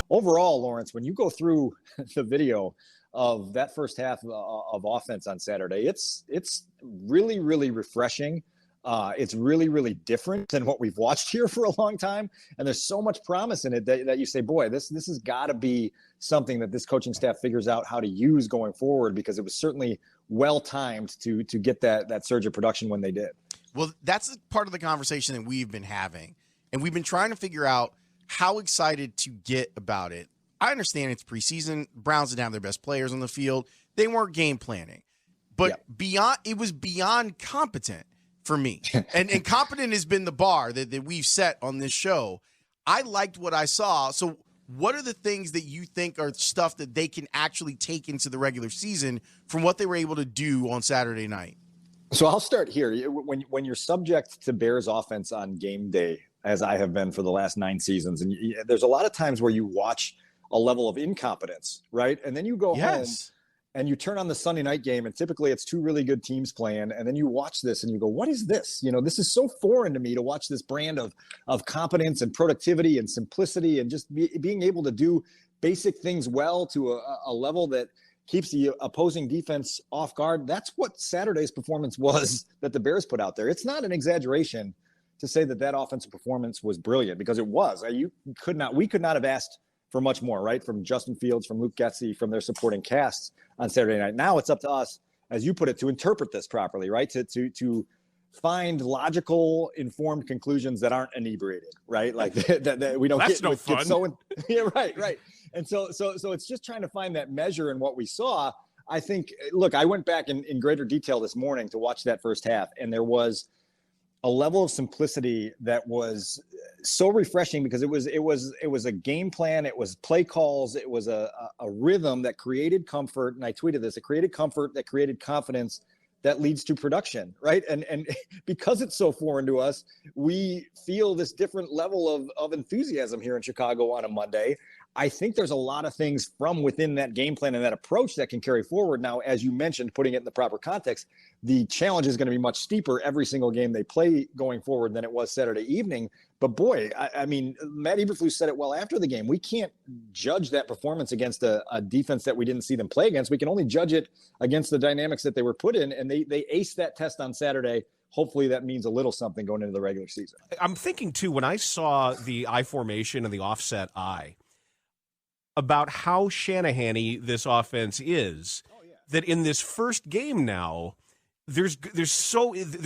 Overall, Laurence, when you go through the video of that first half of offense on Saturday, it's really, really refreshing. It's really, really different than what we've watched here for a long time. And there's so much promise in it that you say, boy, this has got to be something that this coaching staff figures out how to use going forward, because it was certainly well-timed to get that surge of production when they did. Well, that's part of the conversation that we've been having. And we've been trying to figure out how excited to get about it. I understand it's preseason. Browns didn't have their best players on the field. They weren't game planning. But it was beyond competent for me. and competent has been the bar that we've set on this show. I liked what I saw. So what are the things that you think are stuff that they can actually take into the regular season from what they were able to do on Saturday night? So I'll start here. When you're subject to Bears offense on game day, as I have been for the last 9 seasons, and there's a lot of times where you watch a level of incompetence, right? And then you go home and you turn on the Sunday night game, and typically it's 2 really good teams playing, and then you watch this and you go, what is this? This is so foreign to me to watch this brand of competence and productivity and simplicity and just being able to do basic things well to a level that keeps the opposing defense off guard. That's what Saturday's performance was that the Bears put out there. It's not an exaggeration to say that offensive performance was brilliant, because it was. We could not have asked for much more, right? From Justin Fields, from Luke Getsy, from their supporting casts on Saturday night. Now it's up to us, as you put it, to interpret this properly, right? To find logical, informed conclusions that aren't inebriated, right? Like that we don't That's get, no fun. get so. Yeah, right. And so it's just trying to find that measure in what we saw. I think, look, I went back in greater detail this morning to watch that first half, and there was a level of simplicity that was so refreshing, because it was a game plan. It was play calls. It was a rhythm that created comfort. And I tweeted this, it created comfort that created confidence that leads to production, right? And because it's so foreign to us, we feel this different level of enthusiasm here in Chicago on a Monday. I think there's a lot of things from within that game plan and that approach that can carry forward. Now, as you mentioned, putting it in the proper context, the challenge is going to be much steeper every single game they play going forward than it was Saturday evening. But boy, I mean, Matt Eberflus said it well after the game. We can't judge that performance against a defense that we didn't see them play against. We can only judge it against the dynamics that they were put in, and they aced that test on Saturday. Hopefully that means a little something going into the regular season. I'm thinking, too, when I saw the I formation and the offset I, about how Shanahan-y this offense is, that in this first game now, there's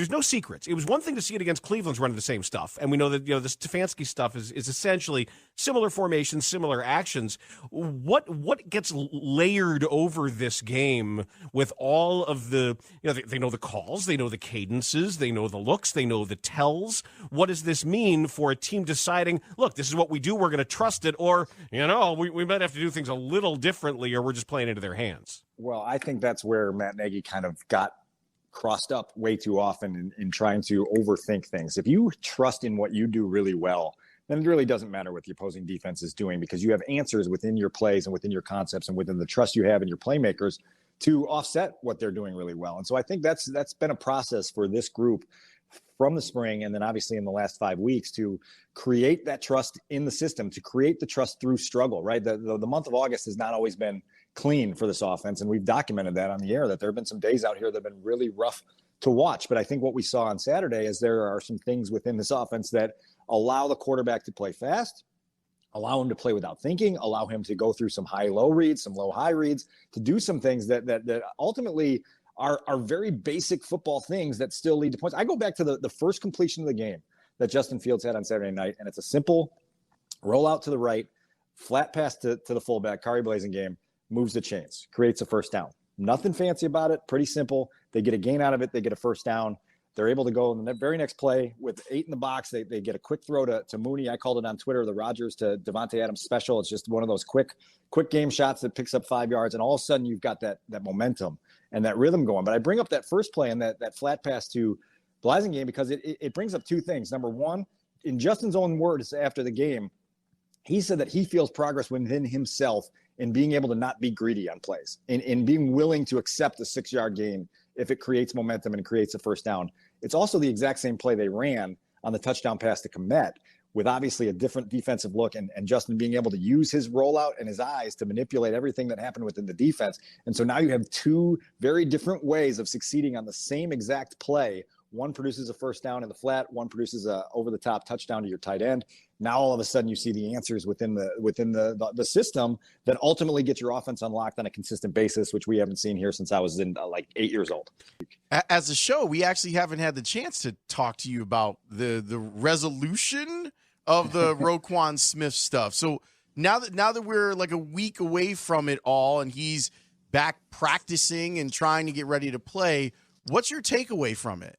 no secrets. It was one thing to see it against Cleveland's running the same stuff, and we know that the Stefanski stuff is essentially similar formations, similar actions. What gets layered over this game with all of the they know the calls, they know the cadences, they know the looks, they know the tells. What does this mean for a team deciding, look, this is what we do, we're going to trust it, or we might have to do things a little differently, or we're just playing into their hands? Well, I think that's where Matt Nagy kind of got crossed up way too often in trying to overthink things. If you trust in what you do really well, then it really doesn't matter what the opposing defense is doing, because you have answers within your plays and within your concepts and within the trust you have in your playmakers to offset what they're doing really well. And so I think that's been a process for this group from the spring, and then obviously in the last 5 weeks, to create that trust in the system, to create the trust through struggle, right? The month of August has not always been clean for this offense, and we've documented that on the air, that there have been some days out here that have been really rough to watch. But I think what we saw on Saturday is there are some things within this offense that allow the quarterback to play fast, allow him to play without thinking, allow him to go through some high-low reads, some low-high reads, to do some things that ultimately are very basic football things that still lead to points. I go back to the first completion of the game that Justin Fields had on Saturday night, and it's a simple rollout to the right, flat pass to the fullback, Kari Blasingame, moves the chains, creates a first down. Nothing fancy about it, pretty simple. They get a gain out of it, they get a first down. They're able to go in the very next play with 8 in the box. They get a quick throw to Mooney. I called it on Twitter, the Rodgers to Devontae Adams special. It's just one of those quick game shots that picks up 5 yards, and all of a sudden you've got that momentum and that rhythm going. But I bring up that first play and that flat pass to Blasingame because it brings up 2 things. Number one, in Justin's own words after the game, he said that he feels progress within himself in being able to not be greedy on plays, in being willing to accept a 6-yard gain if it creates momentum and creates a first down. It's also the exact same play they ran on the touchdown pass to Kmet, with obviously a different defensive look, and Justin being able to use his rollout and his eyes to manipulate everything that happened within the defense. And so now you have two very different ways of succeeding on the same exact play. One produces a first down in the flat, one produces a over-the-top touchdown to your tight end. Now all of a sudden you see the answers within the system that ultimately get your offense unlocked on a consistent basis, which we haven't seen here since I was in like 8 years old. As a show, we actually haven't had the chance to talk to you about the resolution of the Roquan Smith stuff. So now that we're like a week away from it all and he's back practicing and trying to get ready to play, what's your takeaway from it?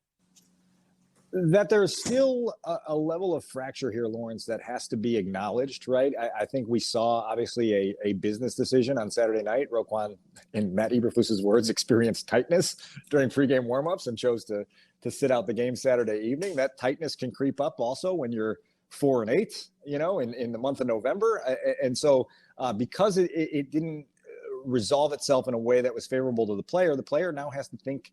That there's still a level of fracture here, Laurence, that has to be acknowledged, right? I think we saw, obviously, a business decision on Saturday night. Roquan, in Matt Eberflus's words, experienced tightness during pregame warmups and chose to sit out the game Saturday evening. That tightness can creep up also when you're 4-8, in the month of November. And so because it didn't resolve itself in a way that was favorable to the player now has to think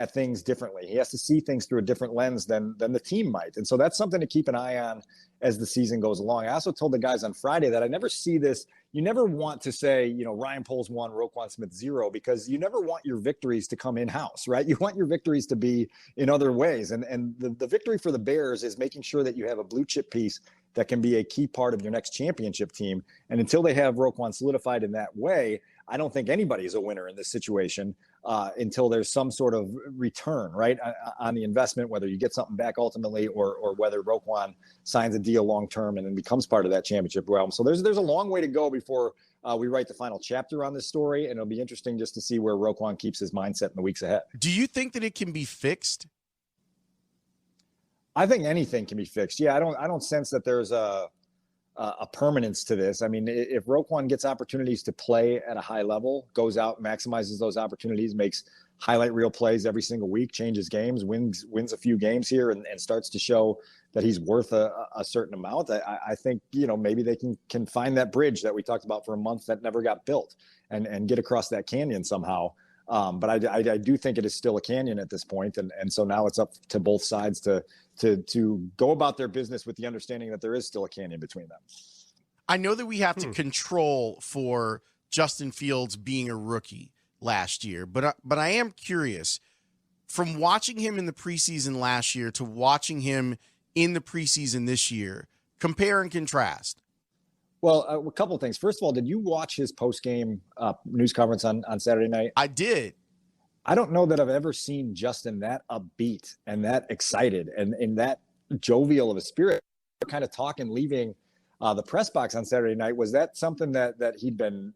at things differently. He has to see things through a different lens than the team might. And so that's something to keep an eye on as the season goes along. I also told the guys on Friday that I never see this. You never want to say, Ryan Poles 1, Roquan Smith 0, because you never want your victories to come in-house, right? You want your victories to be in other ways. And the victory for the Bears is making sure that you have a blue chip piece that can be a key part of your next championship team. And until they have Roquan solidified in that way, I don't think anybody's a winner in this situation until there's some sort of return, right, on the investment, whether you get something back ultimately or whether Roquan signs a deal long-term and then becomes part of that championship realm. So there's a long way to go before we write the final chapter on this story, and it'll be interesting just to see where Roquan keeps his mindset in the weeks ahead. Do you think that it can be fixed? I think anything can be fixed. Yeah, I don't sense that there's a permanence to this. I mean, if Roquan gets opportunities to play at a high level, goes out, maximizes those opportunities, makes highlight reel plays every single week, changes games, wins a few games here, and starts to show that he's worth a certain amount, I think, maybe they can find that bridge that we talked about for a month that never got built and get across that canyon somehow. But I do think it is still a canyon at this point. And so now it's up to both sides to go about their business with the understanding that there is still a canyon between them. I know that we have to control for Justin Fields being a rookie last year, but I am curious, from watching him in the preseason last year to watching him in the preseason this year, compare and contrast. Well, a couple of things. First of all, did you watch his post-game news conference on Saturday night? I did. I don't know that I've ever seen Justin that upbeat and that excited and that jovial of a spirit. Kind of talking, leaving the press box on Saturday night. Was that something that he'd been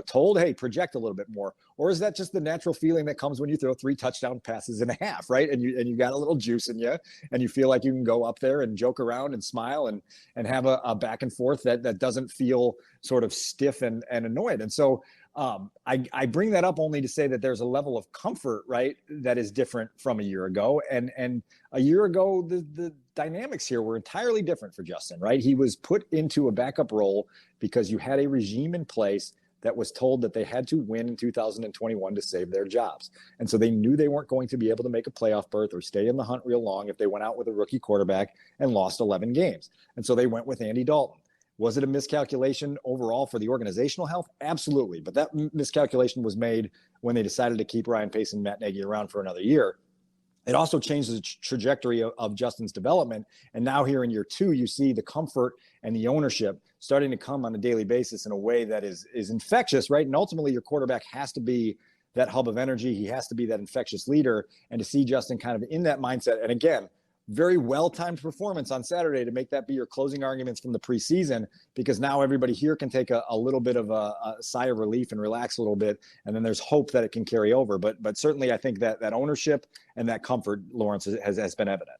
told, hey, project a little bit more, or is that just the natural feeling that comes when you throw 3 touchdown passes in a half, right? And you got a little juice in you, and you feel like you can go up there and joke around and smile and have a back and forth that doesn't feel sort of stiff and annoyed. And so I bring that up only to say that there's a level of comfort, right, that is different from a year ago. And a year ago, the dynamics here were entirely different for Justin, right? He was put into a backup role because you had a regime in place that was told that they had to win in 2021 to save their jobs. And so they knew they weren't going to be able to make a playoff berth or stay in the hunt real long if they went out with a rookie quarterback and lost 11 games. And so they went with Andy Dalton. Was it a miscalculation overall for the organizational health? Absolutely. But that miscalculation was made when they decided to keep Ryan Pace and Matt Nagy around for another year. It also changed the trajectory of Justin's development. And now here in year 2, you see the comfort and the ownership starting to come on a daily basis in a way that is infectious, right? And ultimately your quarterback has to be that hub of energy. He has to be that infectious leader. And to see Justin kind of in that mindset, and again, very well-timed performance on Saturday to make that be your closing arguments from the preseason, because now everybody here can take a little bit of a sigh of relief and relax a little bit. And then there's hope that it can carry over. But certainly I think that ownership and that comfort, Laurence, has been evident.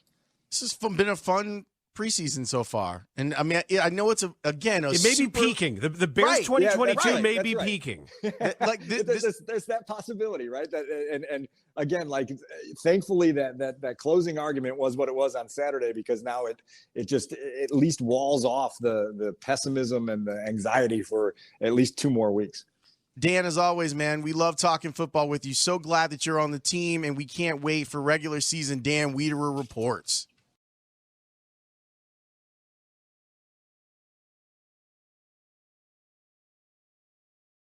This has been a fun preseason so far. And I mean, I know it's it may be peaking. The Bears 2022 may be peaking. Like there's that possibility, right? And again, like thankfully that closing argument was what it was on Saturday, because now it just at least walls off the pessimism and the anxiety for at least 2 more weeks. Dan, as always, man, we love talking football with you. So glad that you're on the team, and we can't wait for regular season Dan Wiederer reports.